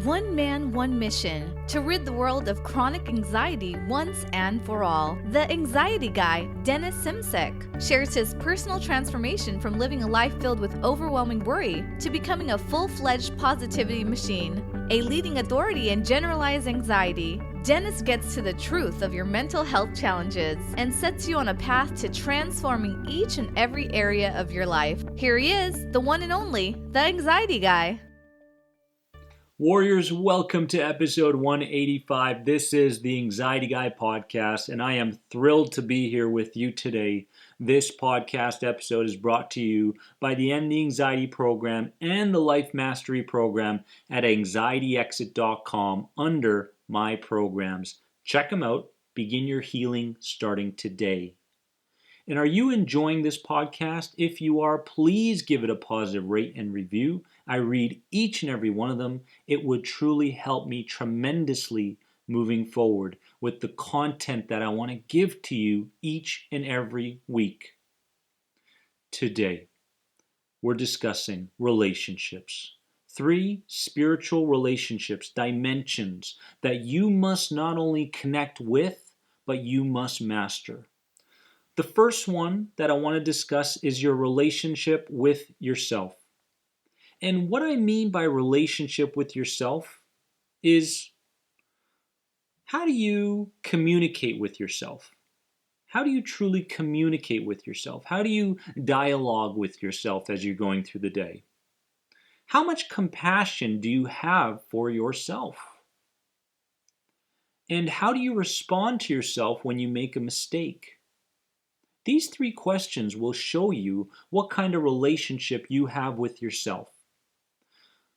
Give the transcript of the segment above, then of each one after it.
One man, one mission to rid the world of chronic anxiety once and for all. The Anxiety Guy, Dennis Simsek, shares his personal transformation from living a life filled with overwhelming worry to becoming a full-fledged positivity machine, a leading authority in generalized anxiety. Dennis gets to the truth of your mental health challenges and sets you on a path to transforming each and every area of your life. Here he is, the one and only, the Anxiety Guy. Warriors, welcome to episode 185. This is the Anxiety Guy podcast, and I am thrilled to be here with you today. This podcast episode is brought to you by the End the Anxiety program and the Life Mastery program at anxietyexit.com under my programs. Check them out. Begin your healing starting today. And are you enjoying this podcast? If you are, please give it a positive rate and review. I read each and every one of them. It would truly help me tremendously moving forward with the content that I want to give to you each and every week. Today, we're discussing relationships. 3 spiritual relationships, dimensions that you must not only connect with, but you must master. The first one that I want to discuss is your relationship with yourself. And what I mean by relationship with yourself is, how do you communicate with yourself? How do you truly communicate with yourself? How do you dialogue with yourself as you're going through the day? How much compassion do you have for yourself? And how do you respond to yourself when you make a mistake? These 3 questions will show you what kind of relationship you have with yourself.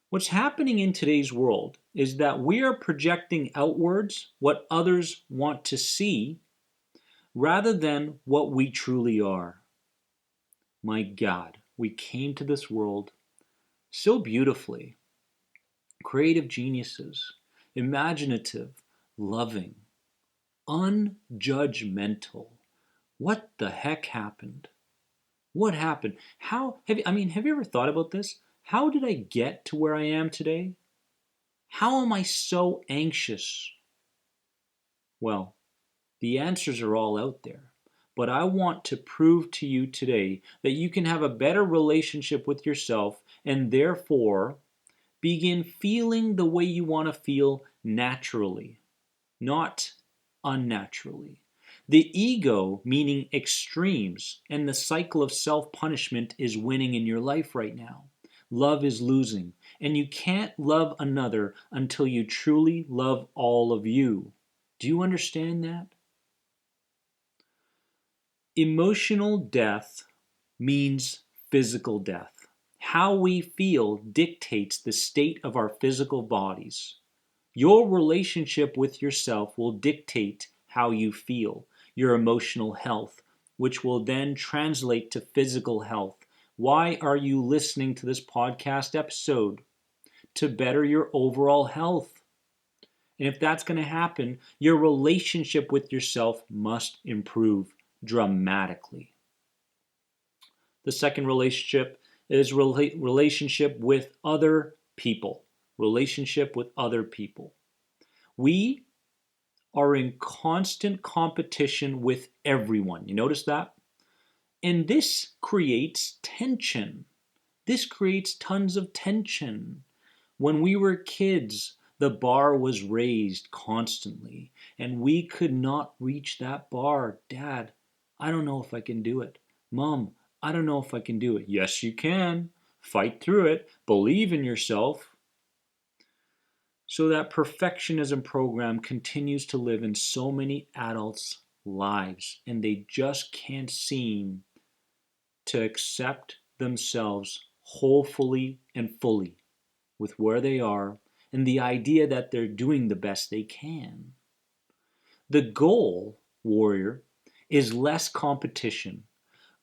What's happening in today's world is that we are projecting outwards what others want to see rather than what we truly are. My God, we came to this world so beautifully. Creative geniuses, imaginative, loving, unjudgmental. What the heck happened? What happened? Have you ever thought about this? How did I get to where I am today? How am I so anxious? Well, the answers are all out there. But I want to prove to you today that you can have a better relationship with yourself and therefore begin feeling the way you want to feel naturally, not unnaturally. The ego, meaning extremes, and the cycle of self-punishment is winning in your life right now. Love is losing, and you can't love another until you truly love all of you. Do you understand that? Emotional death means physical death. How we feel dictates the state of our physical bodies. Your relationship with yourself will dictate how you feel, your emotional health, which will then translate to physical health. Why are you listening to this podcast episode? To better your overall health. And if that's going to happen, your relationship with yourself must improve dramatically. The second relationship is relationship with other people. Relationship with other people. We are in constant competition with everyone. You notice that? And this creates tension. This creates tons of tension. When we were kids, the bar was raised constantly, and we could not reach that bar. Dad, I don't know if I can do it. Mom, I don't know if I can do it. Yes, you can. Fight through it. Believe in yourself. So that perfectionism program continues to live in so many adults' lives, and they just can't seem to accept themselves wholly and fully with where they are and the idea that they're doing the best they can. The goal, warrior, is less competition,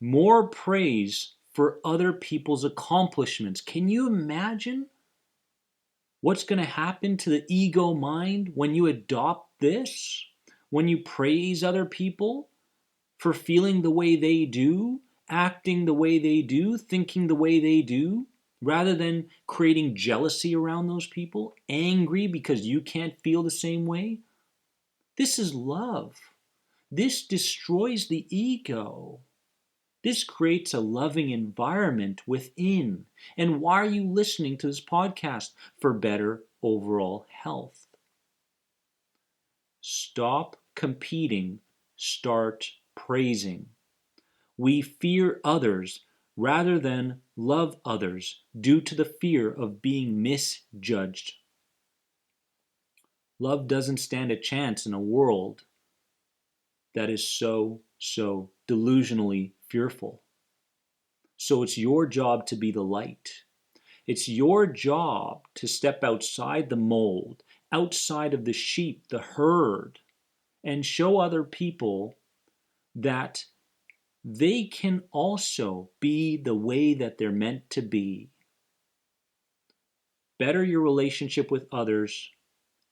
more praise for other people's accomplishments. Can you imagine what's going to happen to the ego mind when you adopt this? When you praise other people for feeling the way they do, acting the way they do, thinking the way they do? rather than creating jealousy around those people, angry because you can't feel the same way. This is love. This destroys the ego. This creates a loving environment within. And why are you listening to this podcast? For better overall health. Stop competing, start praising. We fear others rather than love others due to the fear of being misjudged. Love doesn't stand a chance in a world that is so delusionally fearful. So it's your job to be the light. It's your job to step outside the mold, outside of the sheep, the herd, and show other people that they can also be the way that they're meant to be. Better your relationship with others,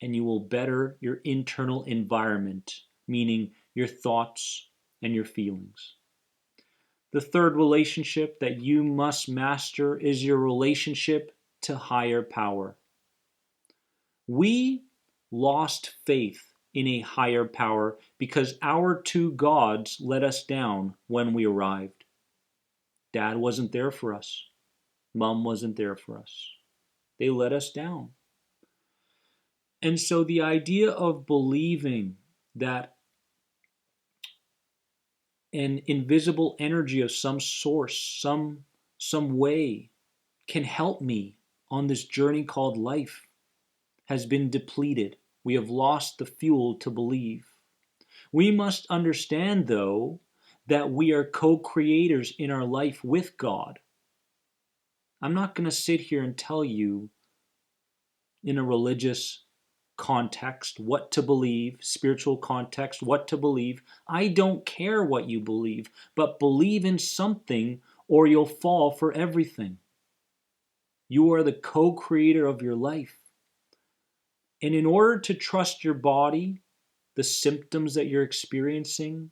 and you will better your internal environment, meaning your thoughts and your feelings. The third relationship that you must master is your relationship to higher power. We lost faith in a higher power because our two gods let us down when we arrived. Dad wasn't there for us. Mom wasn't there for us. They let us down. And so the idea of believing that an invisible energy of some source, some way can help me on this journey called life has been depleted. We have lost the fuel to believe. We must understand, though, that we are co-creators in our life with God. I'm not going to sit here and tell you in a religious context what to believe, spiritual context what to believe. I don't care what you believe, but believe in something or you'll fall for everything. You are the co-creator of your life. And in order to trust your body, the symptoms that you're experiencing,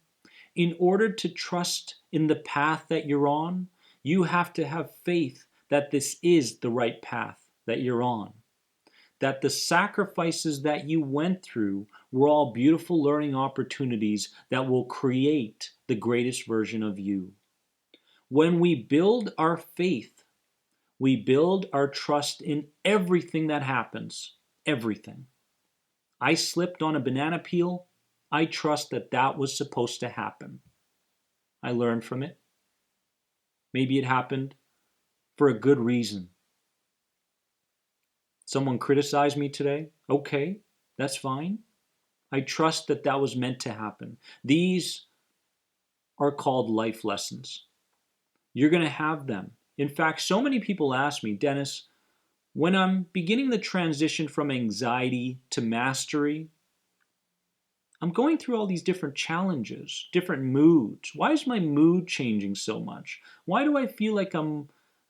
in order to trust in the path that you're on, you have to have faith that this is the right path that you're on. That the sacrifices that you went through were all beautiful learning opportunities that will create the greatest version of you. When we build our faith, we build our trust in everything that happens. Everything. I slipped on a banana peel. I trust that that was supposed to happen. I learned from it. Maybe it happened for a good reason. Someone criticized me today. Okay, that's fine. I trust that that was meant to happen. These are called life lessons. You're going to have them. In fact, so many people ask me, Dennis, when I'm beginning the transition from anxiety to mastery, I'm going through all these different challenges, different moods. Why is my mood changing so much? Why do I feel like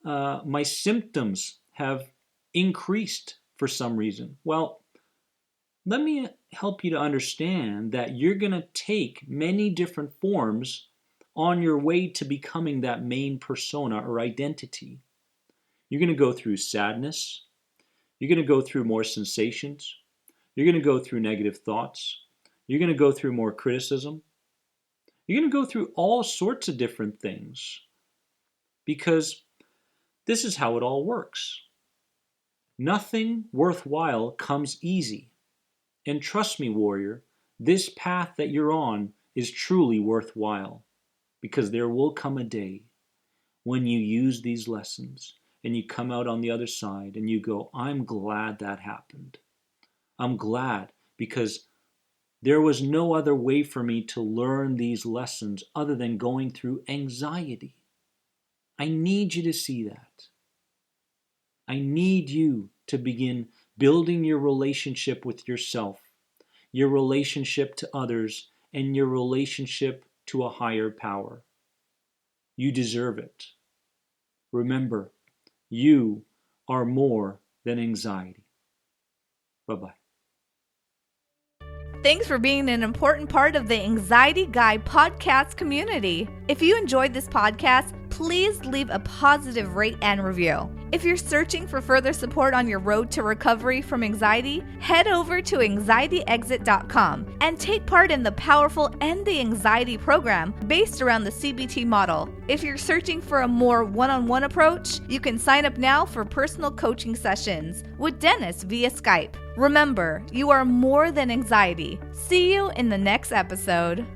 my symptoms have increased for some reason? Well, let me help you to understand that you're going to take many different forms on your way to becoming that main persona or identity. You're going to go through sadness. You're going to go through more sensations. You're going to go through negative thoughts. You're going to go through more criticism. You're going to go through all sorts of different things because this is how it all works. Nothing worthwhile comes easy. And trust me, warrior, this path that you're on is truly worthwhile because there will come a day when you use these lessons and you come out on the other side and you go, I'm glad that happened. I'm glad because there was no other way for me to learn these lessons other than going through anxiety. I need you to see that. I need you to begin building your relationship with yourself, your relationship to others, and your relationship to a higher power. You deserve it. Remember, you are more than anxiety. Bye-bye. Thanks for being an important part of the Anxiety Guy podcast community. If you enjoyed this podcast, please leave a positive rate and review. If you're searching for further support on your road to recovery from anxiety, head over to anxietyexit.com and take part in the powerful End the Anxiety program based around the CBT model. If you're searching for a more one-on-one approach, you can sign up now for personal coaching sessions with Dennis via Skype. Remember, you are more than anxiety. See you in the next episode.